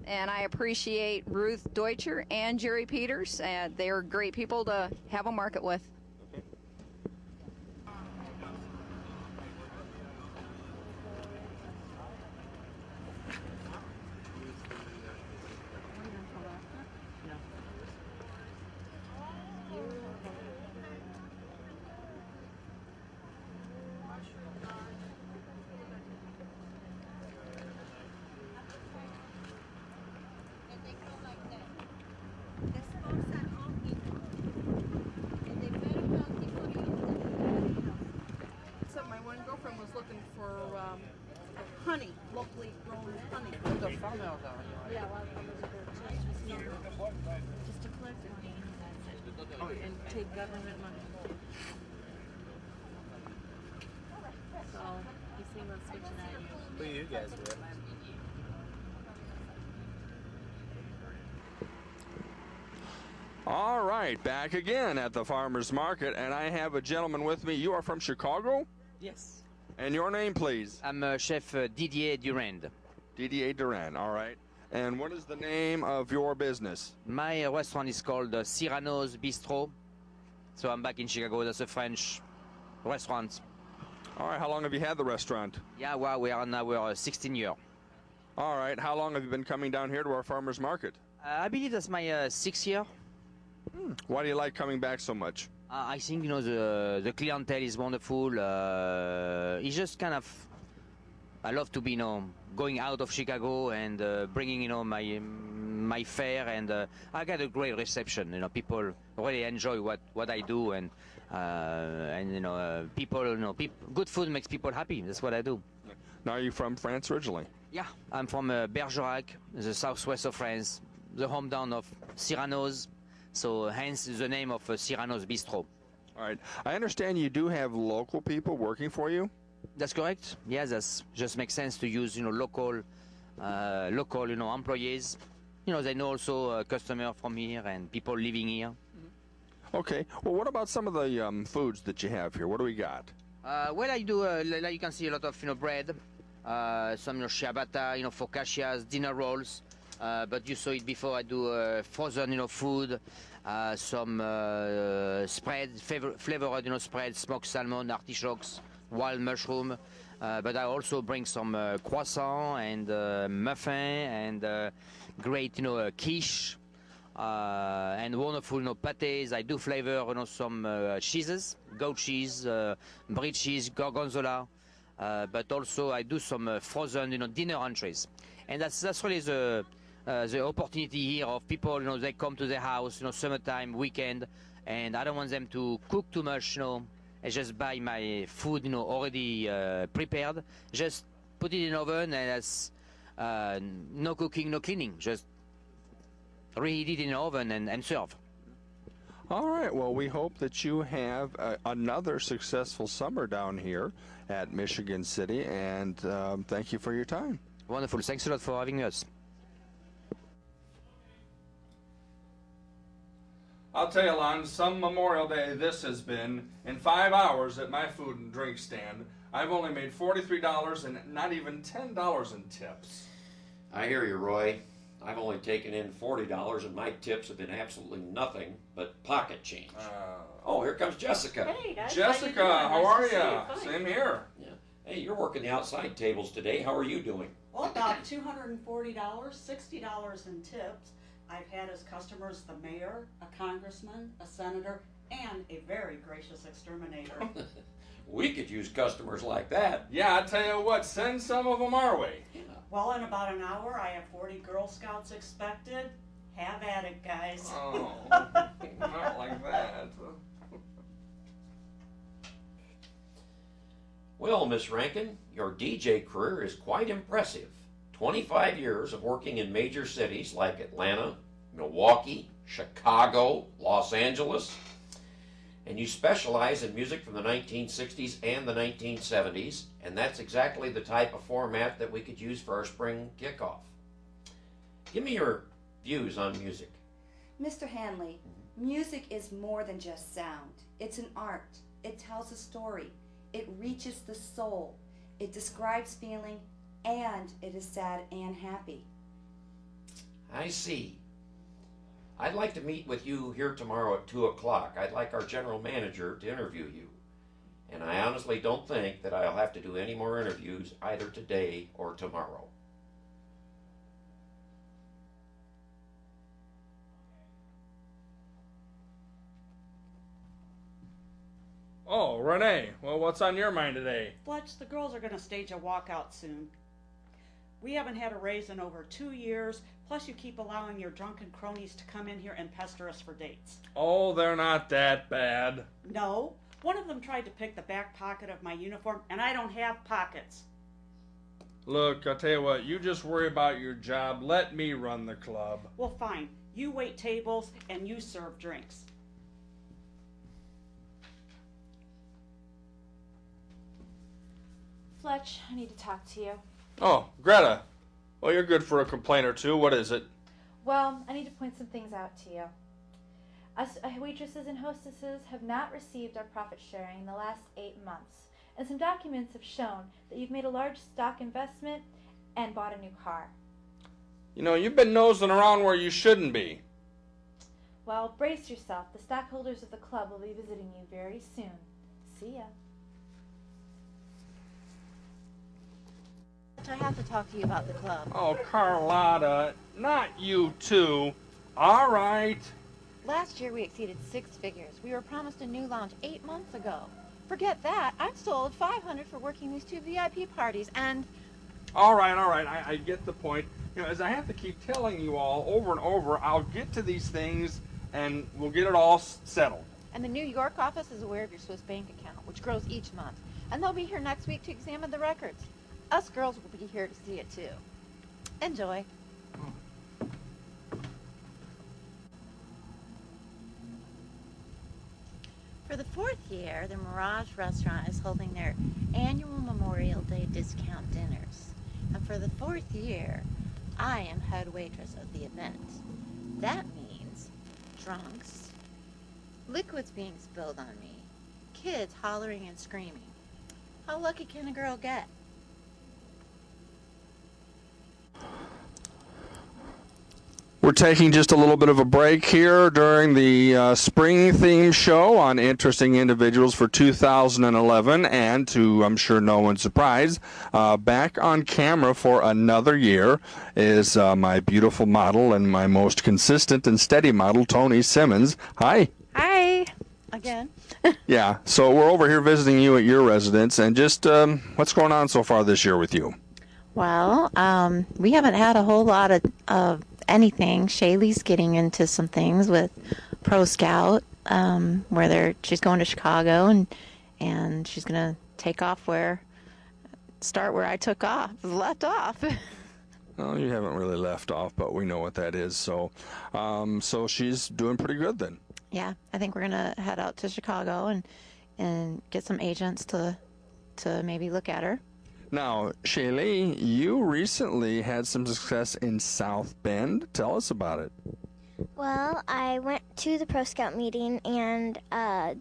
And I appreciate Ruth Deutscher and Jerry Peters. They're great people to have a market with. Honey, locally grown honey. Yeah, just to collect money and take government money. So he's thinking about switching that. Who are you guys with? All right, back again at the farmers market, and I have a gentleman with me. You are from Chicago? Yes. And your name, please? I'm Chef Didier Durand. Didier Durand, all right. And what is the name of your business? My restaurant is called Serranos Bistro. So I'm back in Chicago. That's a French restaurant. All right, how long have you had the restaurant? Yeah, well, we are on our 16th year. All right, how long have you been coming down here to our farmers market? I believe that's my 6th year. Why do you like coming back so much? I think, you know, the clientele is wonderful. It's just kind of, I love to be, you know, going out of Chicago and bringing, you know, my fare, and I got a great reception. You know, people really enjoy what I do, and you know, good food makes people happy. That's what I do. Now, are you from France originally? Yeah, I'm from Bergerac, the southwest of France, the hometown of Serranos. So hence the name of Serranos Bistro. All right. I understand you do have local people working for you? That's correct. Yes, that just makes sense to use, you know, local, you know, employees. You know, they know also customers from here and people living here. Okay. Well, what about some of the foods that you have here? What do we got? Well, I do, like you can see, a lot of, you know, bread, some, you know, ciabatta, you know, focaccias, dinner rolls. But you saw it before. I do frozen, you know, food, some spread, flavored, you know, spread, smoked salmon, artichokes, wild mushroom. But I also bring some croissant and muffin and great, you know, quiche and wonderful, you know, pâtés. I do flavor, you know, some cheeses, goat cheese, brie cheese, gorgonzola. But also I do some frozen, you know, dinner entrees, and that's really the opportunity here of people, you know, they come to the house, you know, summertime, weekend, and I don't want them to cook too much, you know, and just buy my food, you know, already prepared. Just put it in oven, and that's no cooking, no cleaning. Just reheat it in the oven and serve. All right. Well, we hope that you have another successful summer down here at Michigan City, and thank you for your time. Wonderful. Thanks a lot for having us. I'll tell you, Lon, some Memorial Day this has been. In 5 hours at my food and drink stand, I've only made $43 and not even $10 in tips. I hear you, Roy. I've only taken in $40 and my tips have been absolutely nothing but pocket change. Oh, here comes Jessica. Hey, guys. Jessica, how are you? Same here. Yeah. Hey, you're working the outside tables today. How are you doing? Well, about $240, $60 in tips. I've had as customers the mayor, a congressman, a senator, and a very gracious exterminator. We could use customers like that. Yeah, I tell you what, send some of them our way. Yeah. Well, in about an hour, I have 40 Girl Scouts expected. Have at it, guys. Oh, not like that. Well, Miss Rankin, your DJ career is quite impressive. 25 years of working in major cities like Atlanta, Milwaukee, Chicago, Los Angeles, and you specialize in music from the 1960s and the 1970s, and that's exactly the type of format that we could use for our spring kickoff. Give me your views on music. Mr. Hanley, music is more than just sound. It's an art. It tells a story. It reaches the soul. It describes feeling, and it is sad and happy. I see. I'd like to meet with you here tomorrow at 2 o'clock. I'd like our general manager to interview you. And I honestly don't think that I'll have to do any more interviews either today or tomorrow. Oh, Renee, well, what's on your mind today? Fletch, the girls are going to stage a walkout soon. We haven't had a raise in over 2 years, plus you keep allowing your drunken cronies to come in here and pester us for dates. Oh, they're not that bad. No, one of them tried to pick the back pocket of my uniform, and I don't have pockets. Look, I'll tell you what, you just worry about your job. Let me run the club. Well, fine. You wait tables, and you serve drinks. Fletch, I need to talk to you. Oh, Greta. Well, you're good for a complaint or two. What is it? Well, I need to point some things out to you. Us waitresses and hostesses have not received our profit sharing in the last 8 months, and some documents have shown that you've made a large stock investment and bought a new car. You know, you've been nosing around where you shouldn't be. Well, brace yourself. The stockholders of the club will be visiting you very soon. See ya. I have to talk to you about the club. Oh, Carlotta, not you too. All right. Last year we exceeded 6 figures. We were promised a new lounge 8 months ago. Forget that. I'm still owed $500 for working these 2 VIP parties, and... All right. I get the point. You know, as I have to keep telling you all over and over, I'll get to these things and we'll get it all settled. And the New York office is aware of your Swiss bank account, which grows each month. And they'll be here next week to examine the records. Us girls will be here to see it too. Enjoy. For the 4th year, the Mirage Restaurant is holding their annual Memorial Day discount dinners. And for the 4th year, I am head waitress of the event. That means drunks, liquids being spilled on me, kids hollering and screaming. How lucky can a girl get? We're taking just a little bit of a break here during the spring theme show on Interesting Individuals for 2011, and to, I'm sure, no one's surprise, back on camera for another year is my beautiful model and my most consistent and steady model, Toni Simmons. Hi. Hi. Again. Yeah, so we're over here visiting you at your residence, and just what's going on so far this year with you? Well, we haven't had a whole lot of anything. Shaleigh's getting into some things with Pro Scout, where she's going to Chicago, and she's gonna start where I left off. Well, you haven't really left off, but we know what that is. So, so she's doing pretty good then. Yeah, I think we're gonna head out to Chicago and get some agents to maybe look at her. Now, Shaeleigh, you recently had some success in South Bend. Tell us about it. Well, I went to the Pro Scout meeting, and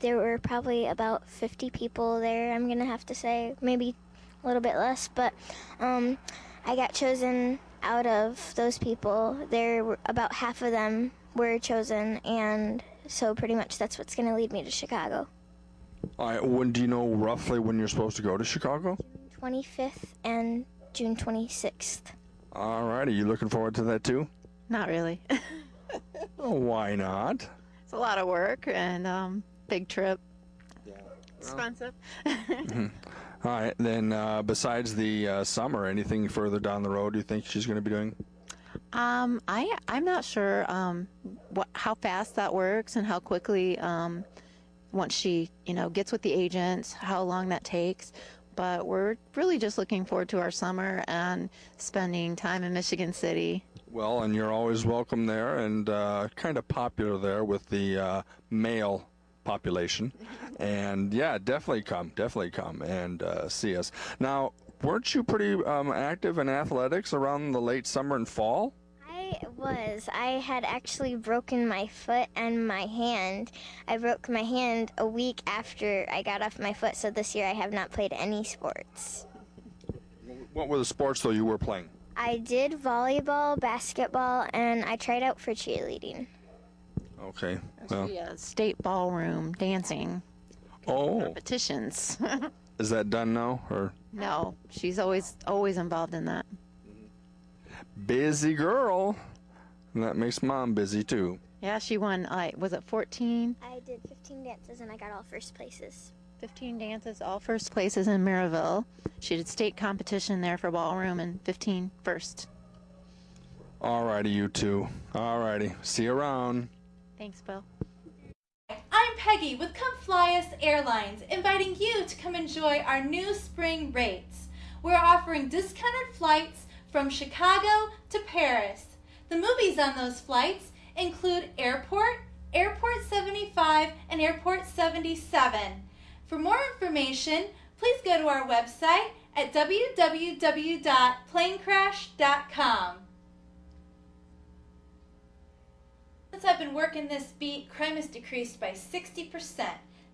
there were probably about 50 people there, I'm going to have to say, maybe a little bit less, but I got chosen out of those people. There were about half of them were chosen, and so pretty much that's what's going to lead me to Chicago. All right, do you know roughly when you're supposed to go to Chicago? 25th and June 26th. All right, are you looking forward to that too? Not really. Oh, why not? It's a lot of work and big trip. Yeah. Expensive. All right, then besides the summer, anything further down the road you think she's going to be doing? I'm not sure how fast that works and how quickly once she gets with the agents, how long that takes. But we're really just looking forward to our summer and spending time in Michigan City. Well, and you're always welcome there, and kind of popular there with the male population. And yeah, definitely come and see us. Now, weren't you pretty active in athletics around the late summer and fall? I was. I had actually broken my foot and my hand. I broke my hand a week after I got off my foot, so this year I have not played any sports. What were the sports, though, you were playing? I did volleyball, basketball, and I tried out for cheerleading. Okay. She state ballroom dancing competitions. Is that done now, or? No, she's always involved in that. Busy girl. And that makes Mom busy, too. Yeah, she won, was it 14? I did 15 dances, and I got all first places. 15 dances, all first places in Maryville. She did state competition there for ballroom and 15 first. All righty, you two. All righty. See you around. Thanks, Bill. I'm Peggy with Come Fly Us Airlines, inviting you to come enjoy our new spring rates. We're offering discounted flights from Chicago to Paris. The movies on those flights include Airport, Airport 75, and Airport 77. For more information, please go to our website at www.planecrash.com. Since I've been working this beat, crime has decreased by 60%.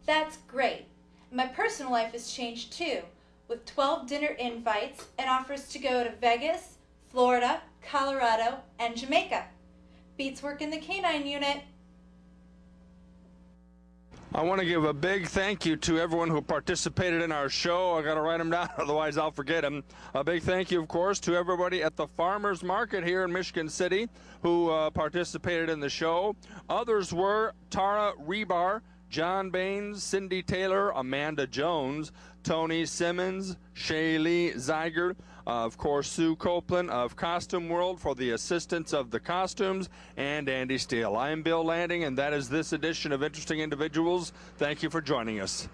That's great. My personal life has changed too, with 12 dinner invites and offers to go to Vegas, Florida, Colorado, and Jamaica. Beats work in the canine unit. I want to give a big thank you to everyone who participated in our show. I got to write them down, otherwise I'll forget them. A big thank you, of course, to everybody at the Farmers Market here in Michigan City who participated in the show. Others were Tara Ribar, John Baines, Cyndi Taylor, Amanda Jones, Toni Simmons, Shaeleigh Zeiger, of course, Sue Copeland of Costume World for the assistance of the costumes, and Andy Steele. I'm Bill Landing, and that is this edition of Interesting Individuals. Thank you for joining us.